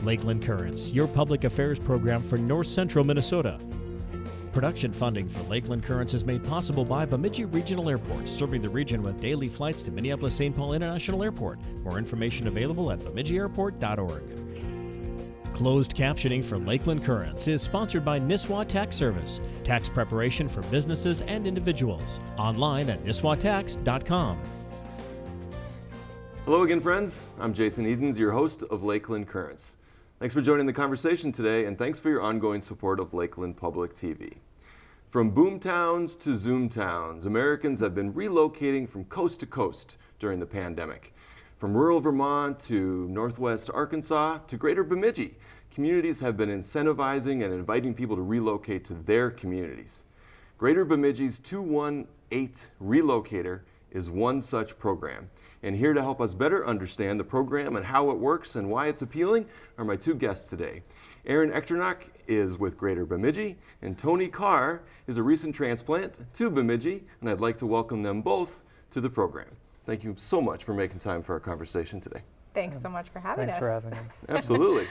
Lakeland Currents, your public affairs program for north central Minnesota. Production funding for Lakeland Currents is made possible by Bemidji Regional Airport, serving the region with daily flights to Minneapolis-St. Paul International Airport. More information available at bemidjiairport.org. Closed captioning for Lakeland Currents is sponsored by Nisswa Tax Service, tax preparation for businesses and individuals. Online at nisswatax.com. Hello again, friends. I'm Jason Edens, your host of Lakeland Currents. Thanks for joining the conversation today, and thanks for your ongoing support of Lakeland Public TV. From boom towns to Zoom towns, Americans have been relocating from coast to coast during the pandemic. From rural Vermont to northwest Arkansas to greater Bemidji, communities have been incentivizing and inviting people to relocate to their communities. Greater Bemidji's 218 Relocator is one such program. And here to help us better understand the program and how it works and why it's appealing are my two guests today. Erin Echternach is with Greater Bemidji, and Tony Carr is a recent transplant to Bemidji, and I'd like to welcome them both to the program. Thank you so much for making time for our conversation today. Thanks so much for having us. Thanks for having us. Absolutely.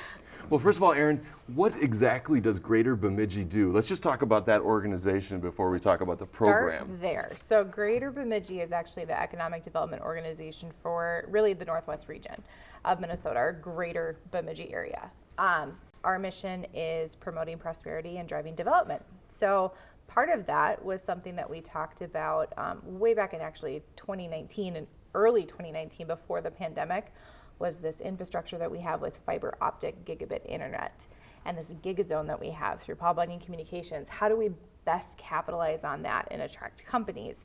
Well, first of all, Erin, what exactly does Greater Bemidji do? Let's just talk about that organization before we talk about the program. Start there. So Greater Bemidji is actually the economic development organization for really the northwest region of Minnesota, our Greater Bemidji area. Our mission is promoting prosperity and driving development. So part of that was something that we talked about way back in actually 2019 and early 2019 before the pandemic, was this infrastructure that we have with fiber optic gigabit internet and this gigazone that we have through Paul Bunyan Communications. How do we best capitalize on that and attract companies?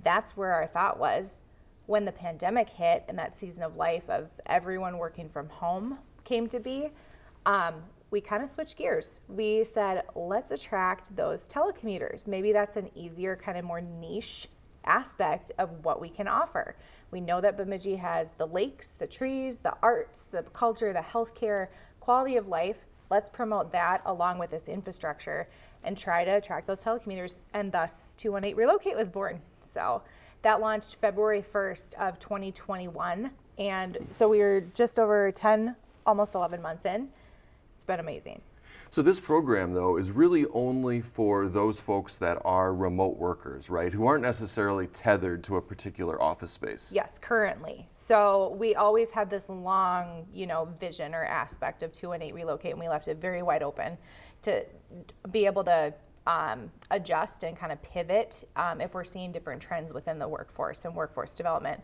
That's where our thought was when the pandemic hit and that season of life of everyone working from home came to be. We kind of switched gears. We said, let's attract those telecommuters. Maybe that's an easier, kind of more niche aspect of what we can offer. We know that Bemidji has the lakes, the trees, the arts, the culture, the healthcare, quality of life. Let's promote that along with this infrastructure and try to attract those telecommuters, and thus 218 Relocate was born. So that launched February 1st of 2021, and so we were just over 10, almost 11 months in. It's been amazing. So this program, though, is really only for those folks that are remote workers, right? Who aren't necessarily tethered to a particular office space. Yes, currently. So we always had this long, vision or aspect of 218 Relocate, and we left it very wide open to be able to adjust and kind of pivot if we're seeing different trends within the workforce and workforce development.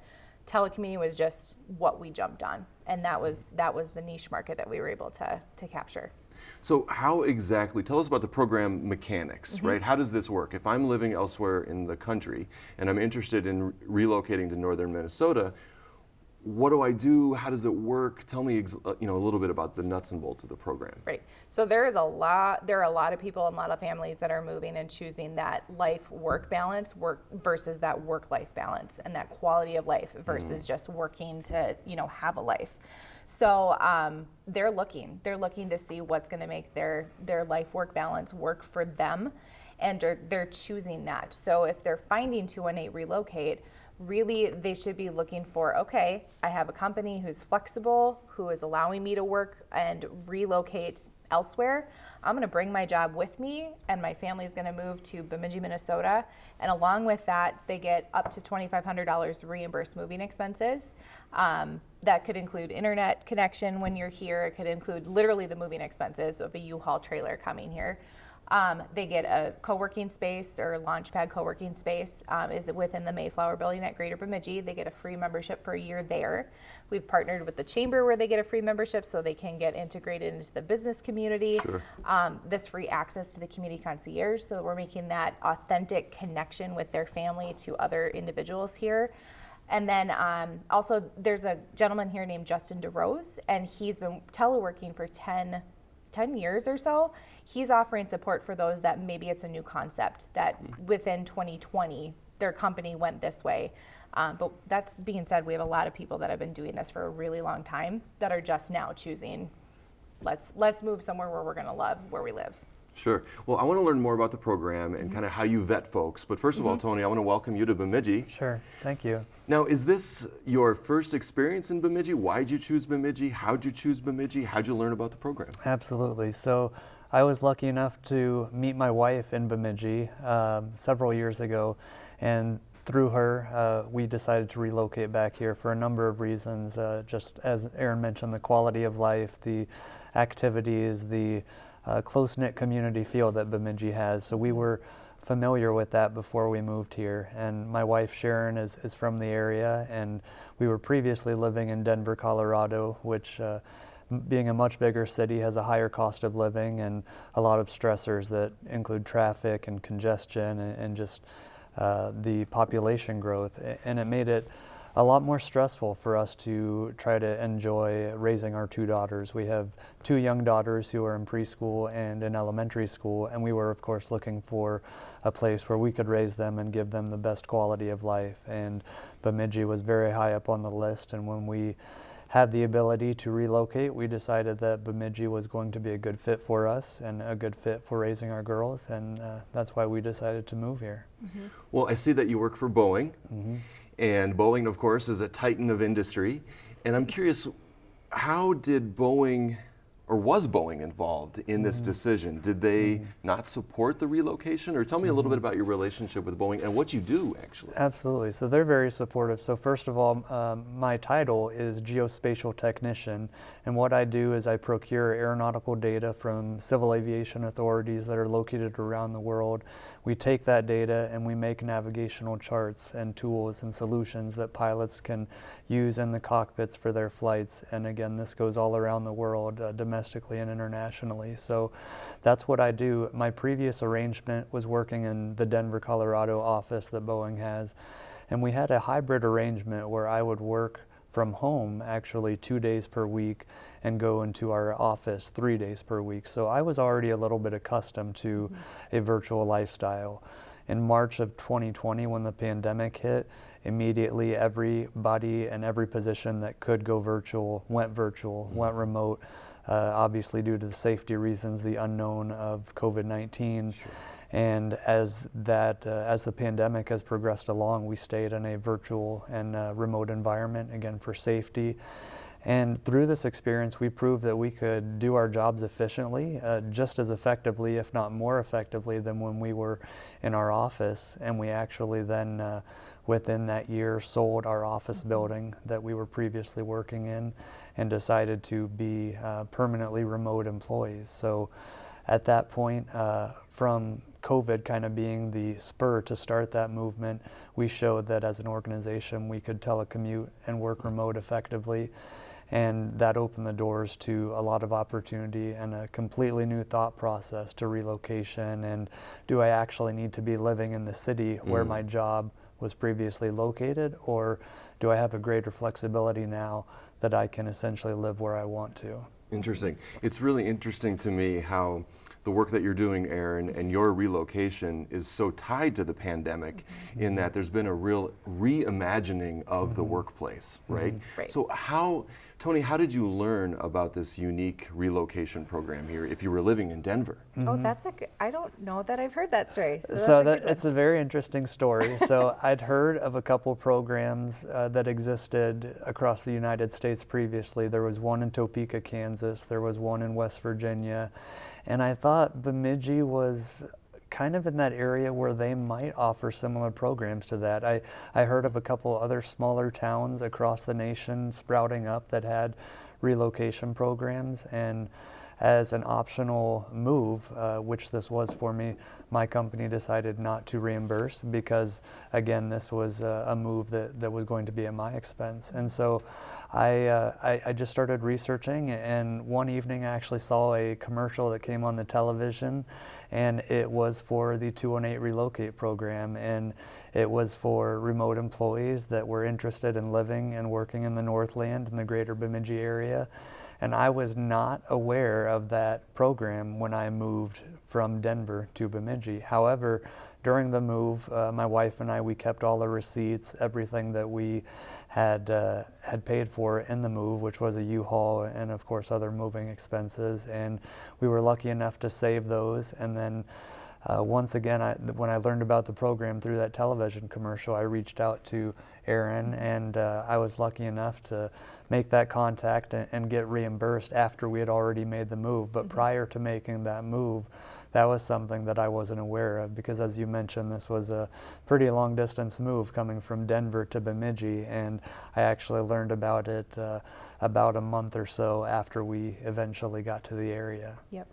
Telecommuting was just what we jumped on, and that was the niche market that we were able to capture. So how exactly, tell us about the program mechanics, right? How does this work? If I'm living elsewhere in the country and I'm interested in relocating to northern Minnesota, what do I do? How does it work? Tell me a little bit about the nuts and bolts of the program. Right. So there are a lot of people and a lot of families that are moving and choosing that life-work balance, work versus that work-life balance, and that quality of life versus just working to, have a life. So they're looking to see what's going to make their life-work balance work for them, and they're choosing that. So if they're finding 218 Relocate, really they should be looking for, okay, I have a company who's flexible, who is allowing me to work and relocate elsewhere. I'm going to bring my job with me, and my family is going to move to Bemidji, Minnesota. And along with that, they get up to $2,500 reimbursed moving expenses. That could include internet connection when you're here. It could include literally the moving expenses of a U-Haul trailer coming here. They get a coworking space, or Launchpad coworking space is within the Mayflower building at Greater Bemidji. They get a free membership for a year there. We've partnered with the chamber where they get a free membership so they can get integrated into the business community. Sure. This free access to the community concierge, so we're making that authentic connection with their family to other individuals here. And then also there's a gentleman here named Justin DeRose, and he's been teleworking for 10 years or so. He's offering support for those that maybe it's a new concept that within 2020 their company went this way. But that's being said, we have a lot of people that have been doing this for a really long time that are just now choosing, let's move somewhere where we're going to love where we live. Sure. Well, I want to learn more about the program and kind of how you vet folks. But first of all, Tony, I want to welcome you to Bemidji. Sure. Thank you. Now, is this your first experience in Bemidji? Why'd you choose Bemidji? How'd you choose Bemidji? How'd you learn about the program? Absolutely. So I was lucky enough to meet my wife in Bemidji several years ago, and through her, we decided to relocate back here for a number of reasons. Just as Erin mentioned, the quality of life, the activities, the close-knit community feel that Bemidji has. So we were familiar with that before we moved here. And my wife Sharon is from the area, and we were previously living in Denver, Colorado, which being a much bigger city has a higher cost of living and a lot of stressors that include traffic and congestion and just the population growth. And it made it a lot more stressful for us to try to enjoy raising our two daughters. We have two young daughters who are in preschool and in elementary school, and we were of course looking for a place where we could raise them and give them the best quality of life. And Bemidji was very high up on the list, and when we had the ability to relocate, we decided that Bemidji was going to be a good fit for us and a good fit for raising our girls, and that's why we decided to move here. Well, I see that you work for Boeing. And Boeing, of course, is a titan of industry. And I'm curious, how did Boeing, or was Boeing involved in this decision? Did they not support the relocation? Or tell me a little bit about your relationship with Boeing and what you do, actually. Absolutely. So they're very supportive. So first of all, my title is Geospatial Technician. And what I do is I procure aeronautical data from civil aviation authorities that are located around the world. We take that data and we make navigational charts and tools and solutions that pilots can use in the cockpits for their flights. And again, this goes all around the world, domestically and internationally. So that's what I do. My previous arrangement was working in the Denver, Colorado office that Boeing has. And we had a hybrid arrangement where I would work from home actually 2 days per week and go into our office 3 days per week. So I was already a little bit accustomed to a virtual lifestyle. In March of 2020, when the pandemic hit, immediately everybody and every position that could go virtual, went remote, obviously due to the safety reasons, the unknown of COVID-19. Sure. And as the pandemic has progressed along, we stayed in a virtual and remote environment, again, for safety. And through this experience, we proved that we could do our jobs efficiently, just as effectively, if not more effectively, than when we were in our office. And we actually then, within that year, sold our office building that we were previously working in and decided to be permanently remote employees. So at that point, from COVID kind of being the spur to start that movement, we showed that as an organization we could telecommute and work remote effectively. And that opened the doors to a lot of opportunity and a completely new thought process to relocation. And do I actually need to be living in the city where my job was previously located, or do I have a greater flexibility now that I can essentially live where I want to? Interesting. It's really interesting to me how the work that you're doing, Erin, and your relocation is so tied to the pandemic in that there's been a real reimagining of the workplace, right? Right. So Tony, how did you learn about this unique relocation program here if you were living in Denver? Oh, I don't know that I've heard that story. It's a very interesting story. So I'd heard of a couple programs that existed across the United States previously. There was one in Topeka, Kansas. There was one in West Virginia. And I thought Bemidji was kind of in that area where they might offer similar programs to that. I heard of a couple other smaller towns across the nation sprouting up that had relocation programs, and as an optional move, which this was for me, my company decided not to reimburse because, again, this was a move that was going to be at my expense. And so I just started researching, and one evening I actually saw a commercial that came on the television, and it was for the 218 Relocate Program, and it was for remote employees that were interested in living and working in the Northland in the greater Bemidji area. And I was not aware of that program when I moved from Denver to Bemidji. However, during the move, my wife and I, we kept all the receipts, everything that we had paid for in the move, which was a U-Haul and of course other moving expenses. And we were lucky enough to save those. And then once again, when I learned about the program through that television commercial, I reached out to Erin, and I was lucky enough to make that contact and get reimbursed after we had already made the move. But prior to making that move, that was something that I wasn't aware of, because as you mentioned, this was a pretty long distance move coming from Denver to Bemidji, and I actually learned about it about a month or so after we eventually got to the area. Yep.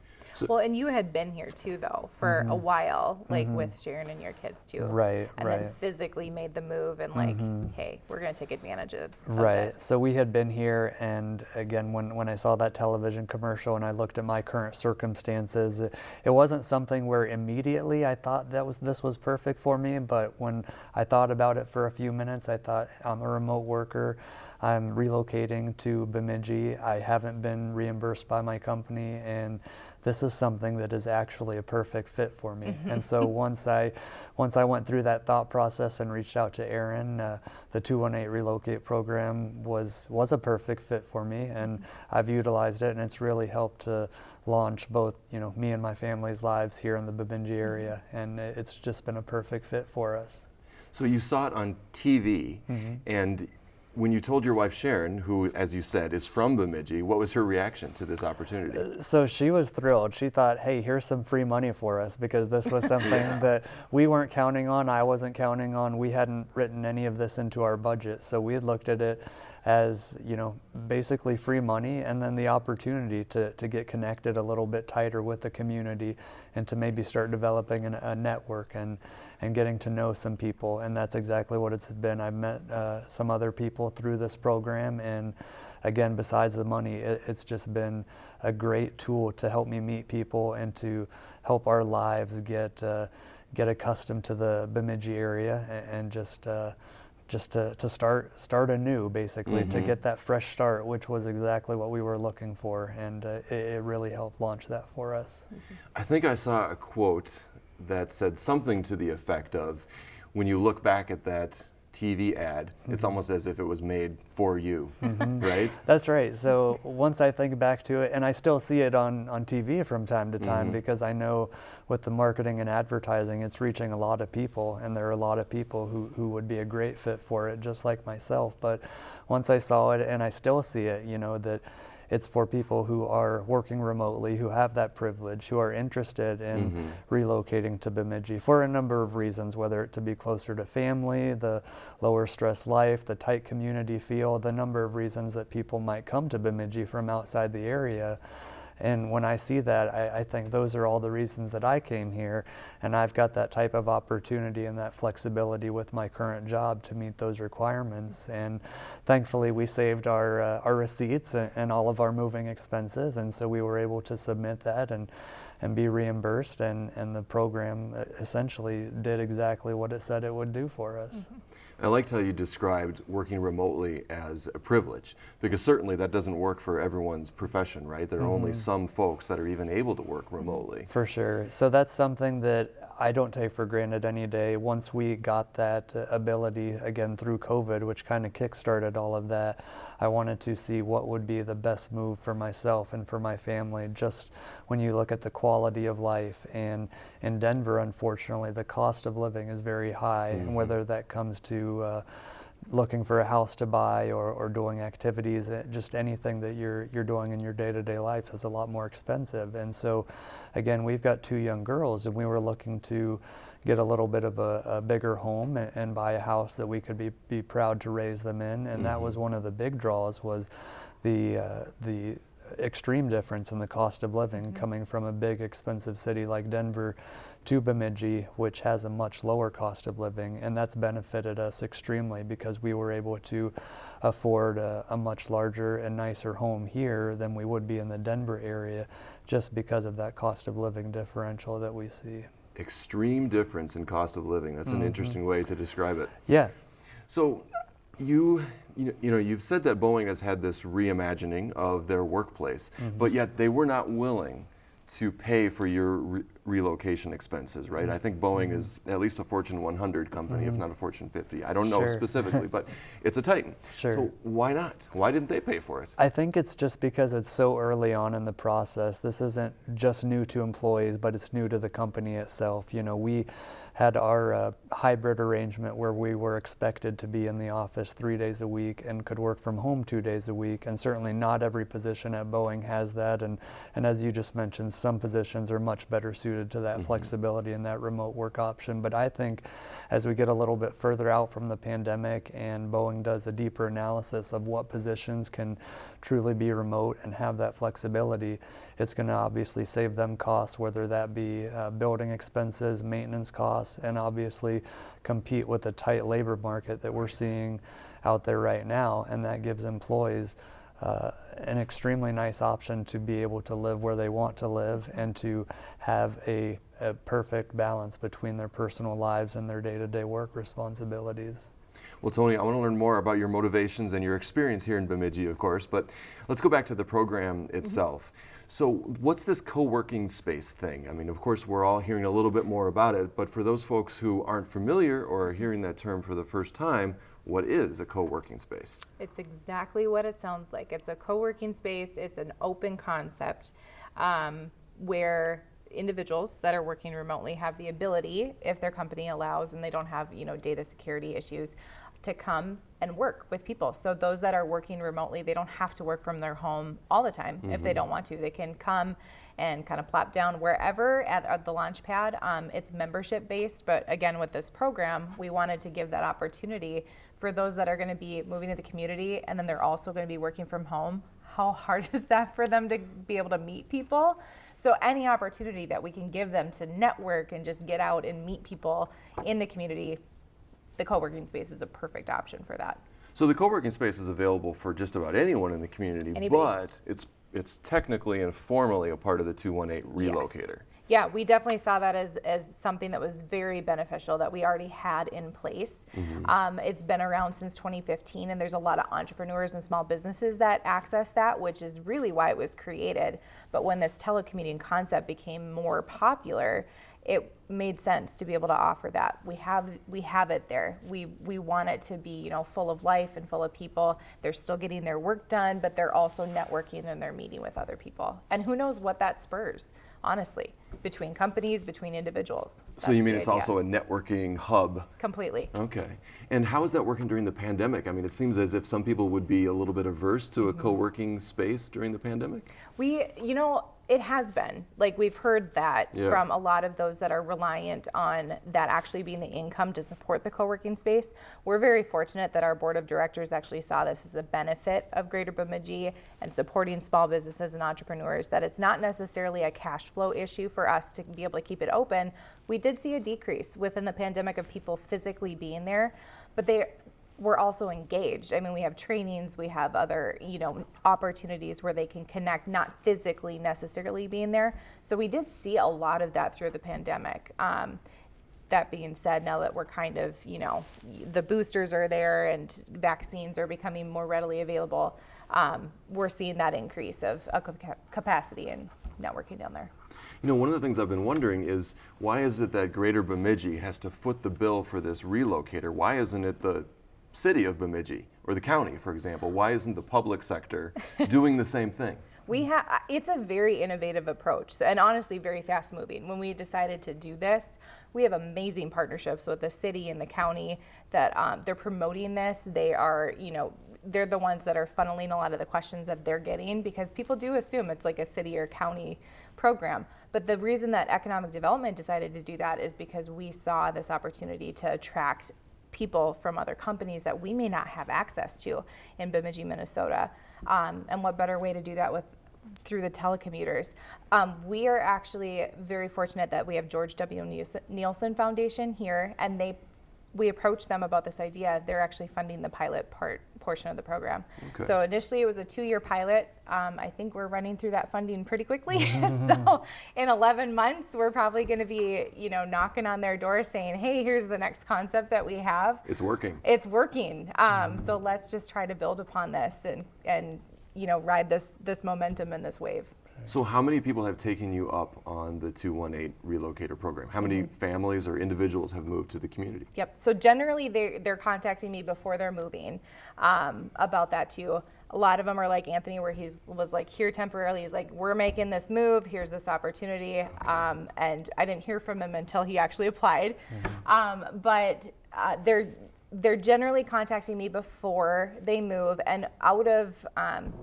Well, and you had been here too, though, for a while, like with Sharon and your kids too. Right, and then physically made the move and like, hey, we're going to take advantage of Right. this. So we had been here, and again, when I saw that television commercial and I looked at my current circumstances, it wasn't something where immediately I thought this was perfect for me. But when I thought about it for a few minutes, I thought, I'm a remote worker. I'm relocating to Bemidji. I haven't been reimbursed by my company, and this is something that is actually a perfect fit for me. And so once I went through that thought process and reached out to Erin, the 218 Relocate Program was a perfect fit for me, and I've utilized it, and it's really helped to launch both, me and my family's lives here in the Bemidji area, and it's just been a perfect fit for us. So you saw it on TV, and when you told your wife Sharon, who, as you said, is from Bemidji, what was her reaction to this opportunity? So she was thrilled. She thought, hey, here's some free money for us, because this was something that we weren't counting on, I wasn't counting on. We hadn't written any of this into our budget. So we had looked at it as, basically free money, and then the opportunity to get connected a little bit tighter with the community and to maybe start developing a network and getting to know some people. And that's exactly what it's been. I've met some other people through this program, and again, besides the money, it's just been a great tool to help me meet people and to help our lives get accustomed to the Bemidji area, and just to start anew, basically, to get that fresh start, which was exactly what we were looking for, and it really helped launch that for us. I think I saw a quote that said something to the effect of, when you look back at that TV ad, it's almost as if it was made for you, right? That's right. So once I think back to it, and I still see it on TV from time to time, because I know with the marketing and advertising, it's reaching a lot of people, and there are a lot of people who would be a great fit for it, just like myself. But once I saw it, and I still see it, that it's for people who are working remotely, who have that privilege, who are interested in relocating to Bemidji for a number of reasons, whether it to be closer to family, the lower stress life, the tight community feel, the number of reasons that people might come to Bemidji from outside the area. And when I see that, I think those are all the reasons that I came here, and I've got that type of opportunity and that flexibility with my current job to meet those requirements. And thankfully, we saved our receipts and all of our moving expenses, and so we were able to submit that and be reimbursed, and the program essentially did exactly what it said it would do for us. I liked how you described working remotely as a privilege, because certainly that doesn't work for everyone's profession, right? There are only some folks that are even able to work remotely. For sure. So that's something that I don't take for granted any day. Once we got that ability, again, through COVID, which kind of kickstarted all of that, I wanted to see what would be the best move for myself and for my family. Just when you look at the quality of life, and in Denver, unfortunately, the cost of living is very high, and whether that comes to looking for a house to buy or doing activities, just anything that you're doing in your day-to-day life is a lot more expensive. And so again, we've got 2 young girls, and we were looking to get a little bit of a bigger home and buy a house that we could be proud to raise them in. And that was one of the big draws, was the extreme difference in the cost of living coming from a big expensive city like Denver to Bemidji, which has a much lower cost of living, and that's benefited us extremely, because we were able to afford a much larger and nicer home here than we would be in the Denver area, just because of that cost of living differential that we see. Extreme difference in cost of living. That's an interesting way to describe it. Yeah. So You've said that Boeing has had this reimagining of their workplace, but yet they were not willing to pay for your relocation expenses, right? I think Boeing is at least a Fortune 100 company, if not a Fortune 50. I don't know specifically, but it's a titan. So why not? Why didn't they pay for it? I think it's just because it's so early on in the process. This isn't just new to employees, but it's new to the company itself. You know, we had our hybrid arrangement where we were expected to be in the office 3 days a week and could work from home 2 days a week. And certainly not every position at Boeing has that. And as you just mentioned, some positions are much better suited to that flexibility and that remote work option. But I think as we get a little bit further out from the pandemic and Boeing does a deeper analysis of what positions can truly be remote and have that flexibility, it's going to obviously save them costs, whether that be building expenses, maintenance costs, and obviously compete with the tight labor market that we're seeing out there right now. And that gives employees an extremely nice option to be able to live where they want to live and to have a perfect balance between their personal lives and their day-to-day work responsibilities. Well, Tony, I want to learn more about your motivations and your experience here in Bemidji, of course, but let's go back to the program itself. So what's this co-working space thing? I mean, of course, we're all hearing a little bit more about it, but for those folks who aren't familiar or are hearing that term for the first time, what is a co-working space? It's exactly what it sounds like. It's a co-working space. It's an open concept where individuals that are working remotely have the ability, if their company allows and they don't have, data security issues, to come and work with people. So those that are working remotely, they don't have to work from their home all the time if they don't want to. They can come and kind of plop down wherever at the launch pad. It's membership based, but again, with this program, we wanted to give that opportunity for those that are going to be moving to the community and then they're also going to be working from home. How hard is that for them to be able to meet people? So any opportunity that we can give them to network and just get out and meet people in the community, the co-working space is a perfect option for that. So the co-working space is available for just about anyone in the community, but it's technically and formally a part of the 218 relocator. Yes. Yeah, we definitely saw that as something that was very beneficial that we already had in place. It's been around since 2015, and there's a lot of entrepreneurs and small businesses that access that, which is really why it was created. But when this telecommuting concept became more popular, it made sense to be able to offer that. We have it there. We want it to be, full of life and full of people. They're still getting their work done, but they're also networking and they're meeting with other people. And who knows what that spurs, honestly, between companies, between individuals. So you mean it's also a networking hub? Completely. Okay. And how is that working during the pandemic? I mean, it seems as if some people would be a little bit averse to a co-working space during the pandemic. It has been. Like, we've heard that from a lot of those that are reliant on that actually being the income to support the co-working space. We're very fortunate that our board of directors actually saw this as a benefit of Greater Bemidji and supporting small businesses and entrepreneurs, that it's not necessarily a cash flow issue for us to be able to keep it open. We did see a decrease within the pandemic of people physically being there, but we're also engaged. I mean, we have trainings, we have other, opportunities where they can connect, not physically necessarily being there. So we did see a lot of that through the pandemic. That being said, now that we're kind of, the boosters are there and vaccines are becoming more readily available, we're seeing that increase of capacity and networking down there. One of the things I've been wondering is, why is it that Greater Bemidji has to foot the bill for this relocator? Why isn't it the city of Bemidji or the county, for example? Why isn't the public sector doing the same thing? It's a very innovative approach, and honestly very fast moving. When we decided to do this, we have amazing partnerships with the city and the county that they're promoting this. They are, they're the ones that are funneling a lot of the questions that they're getting, because people do assume it's like a city or county program. But the reason that economic development decided to do that is because we saw this opportunity to attract people from other companies that we may not have access to in Bemidji, Minnesota. And what better way to do that through the telecommuters. We are actually very fortunate that we have George W. Nielsen Foundation here, and they we approached them about this idea, they're actually funding the pilot portion of the program. Okay. So initially it was a 2-year pilot. I think we're running through that funding pretty quickly. So in 11 months, we're probably going to be, knocking on their door saying, hey, here's the next concept that we have. It's working. It's working. So let's just try to build upon this and ride this momentum and this wave. So how many people have taken you up on the 218 Relocator program? How many families or individuals have moved to the community? Yep. So generally they're contacting me before they're moving about that too. A lot of them are like Anthony, where he was like here temporarily. He's like, we're making this move. Here's this opportunity. And I didn't hear from him until he actually applied. But they're generally contacting me before they move, and out of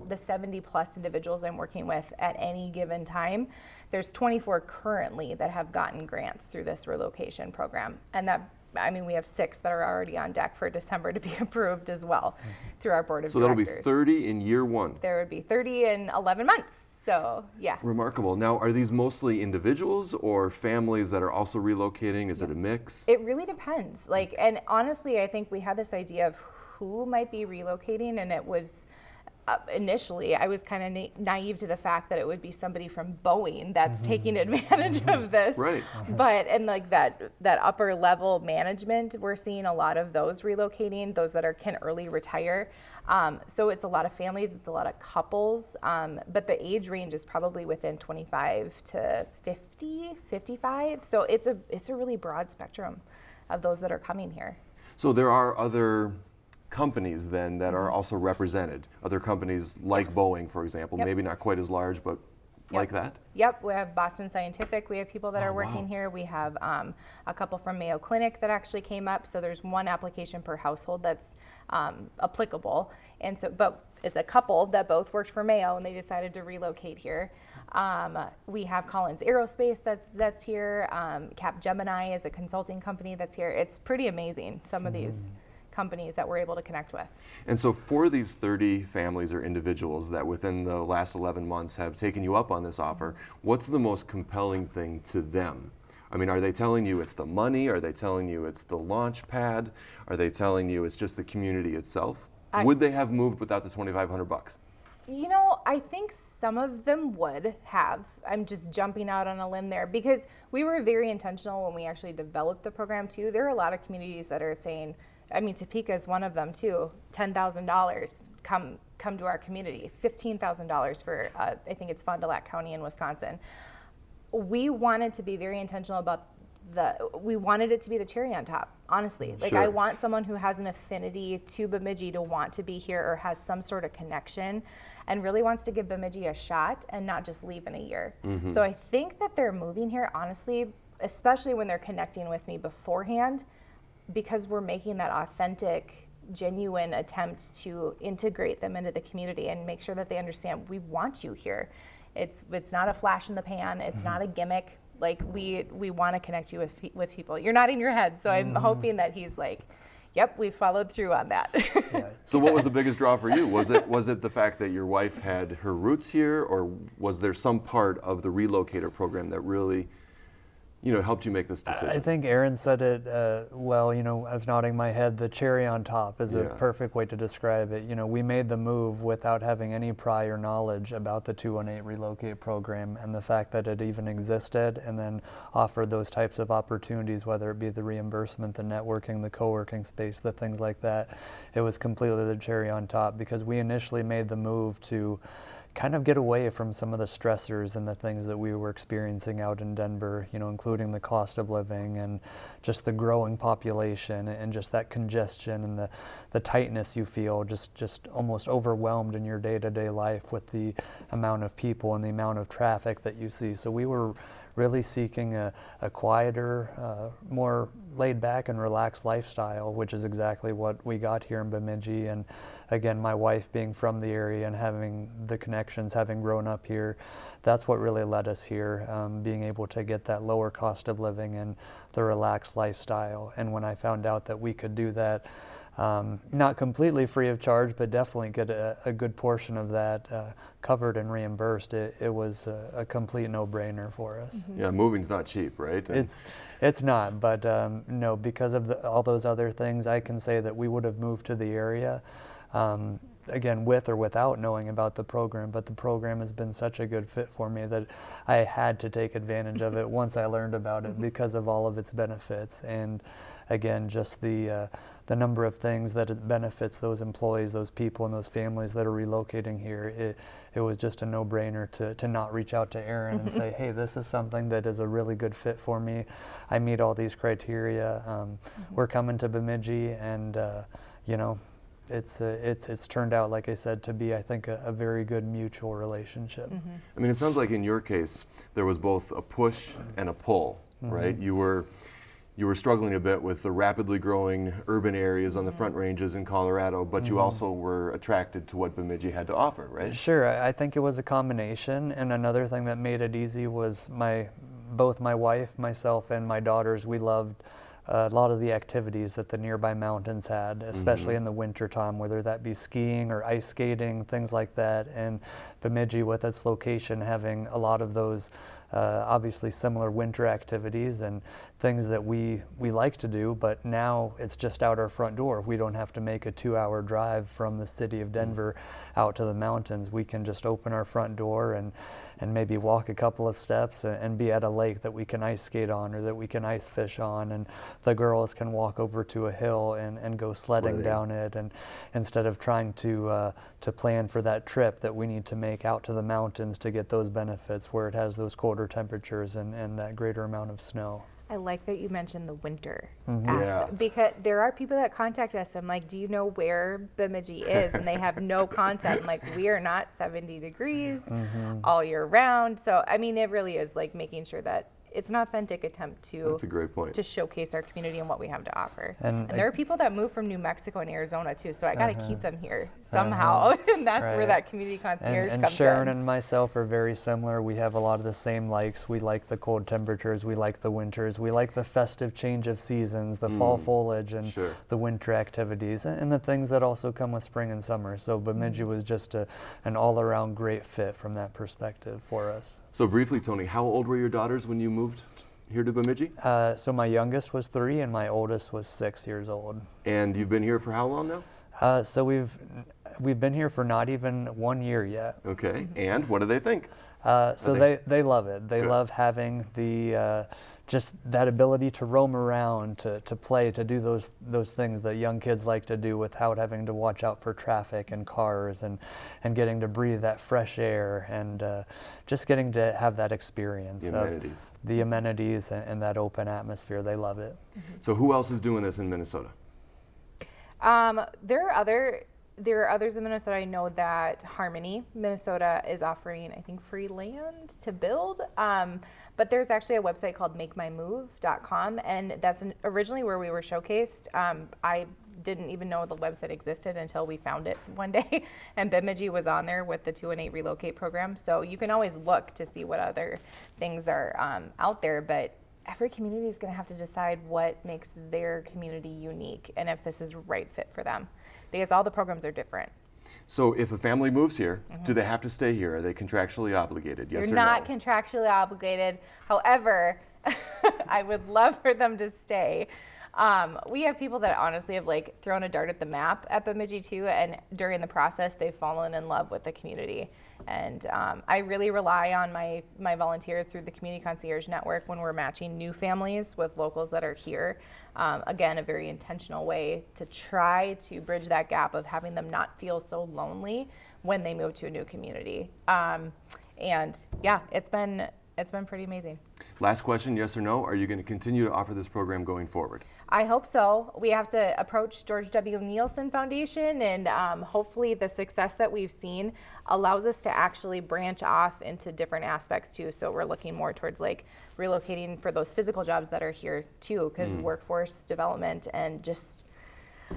the 70 plus individuals I'm working with at any given time, there's 24 currently that have gotten grants through this relocation program. And we have 6 that are already on deck for December to be approved as well through our board of directors. So that'll be 30 in year 1. There would be 30 in 11 months. So, yeah. Remarkable. Now, are these mostly individuals or families that are also relocating? Is it a mix? It really depends. And honestly, I think we had this idea of who might be relocating, and it was initially, I was kind of naive to the fact that it would be somebody from Boeing that's taking advantage of this. Right. But, and that upper level management, we're seeing a lot of those relocating, those that can early retire. So it's a lot of families, it's a lot of couples, but the age range is probably within 25 to 50, 55. So it's a really broad spectrum of those that are coming here. So there are other companies then that are also represented, other companies like Boeing, for example, maybe not quite as large, but like that? Yep, we have Boston Scientific, we have people that are working here. We have a couple from Mayo Clinic that actually came up, so there's one application per household that's applicable. And so, but it's a couple that both worked for Mayo and they decided to relocate here. We have Collins Aerospace that's here. Capgemini is a consulting company that's here. It's pretty amazing, some of these companies that we're able to connect with. And so for these 30 families or individuals that within the last 11 months have taken you up on this offer, what's the most compelling thing to them? I mean, are they telling you it's the money? Are they telling you it's the launch pad? Are they telling you it's just the community itself? Would they have moved without the $2,500? I think some of them would have. I'm just jumping out on a limb there because we were very intentional when we actually developed the program too. There are a lot of communities that are saying, Topeka is one of them too. $10,000 come to our community. $15,000 for I think it's Fond du Lac County in Wisconsin. We wanted to be very intentional about we wanted it to be the cherry on top, honestly. Sure. I want someone who has an affinity to Bemidji to want to be here or has some sort of connection and really wants to give Bemidji a shot and not just leave in a year. So I think that they're moving here, honestly, especially when they're connecting with me beforehand, because we're making that authentic, genuine attempt to integrate them into the community and make sure that they understand we want you here. It's not a flash in the pan. It's not a gimmick. We want to connect you with people. You're nodding your head, so I'm hoping that he's like, yep, we followed through on that. So what was the biggest draw for you? Was it the fact that your wife had her roots here, or was there some part of the Relocator program that really helped you make this decision? I think Erin said it well. I was nodding my head. The cherry on top is a perfect way to describe it. We made the move without having any prior knowledge about the 218 Relocate program and the fact that it even existed, and then offered those types of opportunities, whether it be the reimbursement, the networking, the co-working space, the things like that. It was completely the cherry on top because we initially made the move to kind of get away from some of the stressors and the things that we were experiencing out in Denver, including the cost of living and just the growing population and just that congestion and the tightness you feel, just almost overwhelmed in your day-to-day life with the amount of people and the amount of traffic that you see. So we were really seeking a quieter, more laid back and relaxed lifestyle, which is exactly what we got here in Bemidji. And again, my wife being from the area and having the connections, having grown up here, that's what really led us here, being able to get that lower cost of living and the relaxed lifestyle. And when I found out that we could do that, not completely free of charge, but definitely get a good portion of that covered and reimbursed. It was a complete no-brainer for us. Yeah, moving's not cheap, right? And It's not, but no, because of all those other things, I can say that we would have moved to the area, again, with or without knowing about the program, but the program has been such a good fit for me that I had to take advantage of it once I learned about it because of all of its benefits. And again, just the number of things that it benefits those employees, those people, and those families that are relocating here. It was just a no-brainer to not reach out to Erin and say, hey, this is something that is a really good fit for me. I meet all these criteria. We're coming to Bemidji, and you know, it's turned out, like I said, to be, I think, a very good mutual relationship. I mean, it sounds like in your case there was both a push and a pull, right? You were struggling a bit with the rapidly growing urban areas on the Front Ranges in Colorado, but you also were attracted to what Bemidji had to offer, right? Sure, I think it was a combination, and another thing that made it easy was both my wife, myself, and my daughters, we loved a lot of the activities that the nearby mountains had, especially in the winter time, whether that be skiing or ice skating, things like that. And Bemidji, with its location, having a lot of those obviously similar winter activities and things that we like to do, but now it's just out our front door. We don't have to make a 2-hour drive from the city of Denver out to the mountains. We can just open our front door and maybe walk a couple of steps and be at a lake that we can ice skate on or that we can ice fish on, and the girls can walk over to a hill and go sledding down it, and instead of trying to plan for that trip that we need to make out to the mountains to get those benefits where it has those colder temperatures and that greater amount of snow. I like that you mentioned the winter Yeah. because there are people that contact us. I'm like, do you know where Bemidji is? And they have no concept. I'm like, we are not 70 degrees all year round. So, I mean, it really is like making sure that it's an authentic attempt to That's a great point. to showcase our community and what we have to offer. And there are people that move from New Mexico and Arizona too, so I got to keep them here somehow, and that's where Right. that community concierge And comes Sharon in. and myself are very similar. We have a lot of the same likes. We like the cold temperatures. We like the winters. We like the festive change of seasons, the fall foliage, and Sure. the winter activities, and the things that also come with spring and summer. So Bemidji was just an all-around great fit from that perspective for us. So briefly, Tony, how old were your daughters when you moved here to Bemidji? So my youngest was 3 and my oldest was 6 years old. And you've been here for how long now? So we've been here for not even 1 year yet. Okay, and what do they think? So they love it. They love having the just that ability to roam around, to play, to do those things that young kids like to do without having to watch out for traffic and cars, and getting to breathe that fresh air, and just getting to have that experience The amenities. of the amenities and that open atmosphere. They love it. So who else is doing this in Minnesota? There are others in Minnesota. I know that Harmony, Minnesota, is offering, I think, free land to build. But there's actually a website called makemymove.com, and that's originally where we were showcased. I didn't even know the website existed until we found it one day, and Bemidji was on there with the 218 Relocate Program. So you can always look to see what other things are out there, but every community is going to have to decide what makes their community unique and if this is right fit for them, because all the programs are different. So if a family moves here, do they have to stay here? Are they contractually obligated? Yes You're or not no? contractually obligated. However, I would love for them to stay. We have people that honestly have like thrown a dart at the map at Bemidji too, and during the process they've fallen in love with the community. And I really rely on my volunteers through the Community Concierge Network when we're matching new families with locals that are here. Again, a very intentional way to try to bridge that gap of having them not feel so lonely when they move to a new community. And yeah, it's been pretty amazing. Last question, yes or no? Are you going to continue to offer this program going forward? I hope so. We have to approach George W. Nielsen Foundation, and hopefully the success that we've seen allows us to actually branch off into different aspects too. So we're looking more towards like relocating for those physical jobs that are here too, because workforce development and just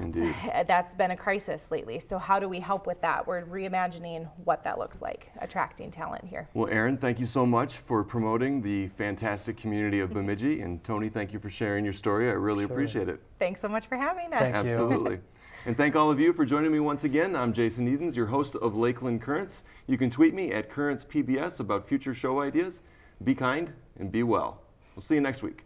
Indeed. that's been a crisis lately. So how do we help with that? We're reimagining what that looks like, attracting talent here. Well, Erin, thank you so much for promoting the fantastic community of Bemidji. And Tony, thank you for sharing your story. I really appreciate it. Thanks so much for having us. Thank you. Absolutely. And thank all of you for joining me once again. I'm Jason Edens, your host of Lakeland Currents. You can tweet me at CurrentsPBS about future show ideas. Be kind and be well. We'll see you next week.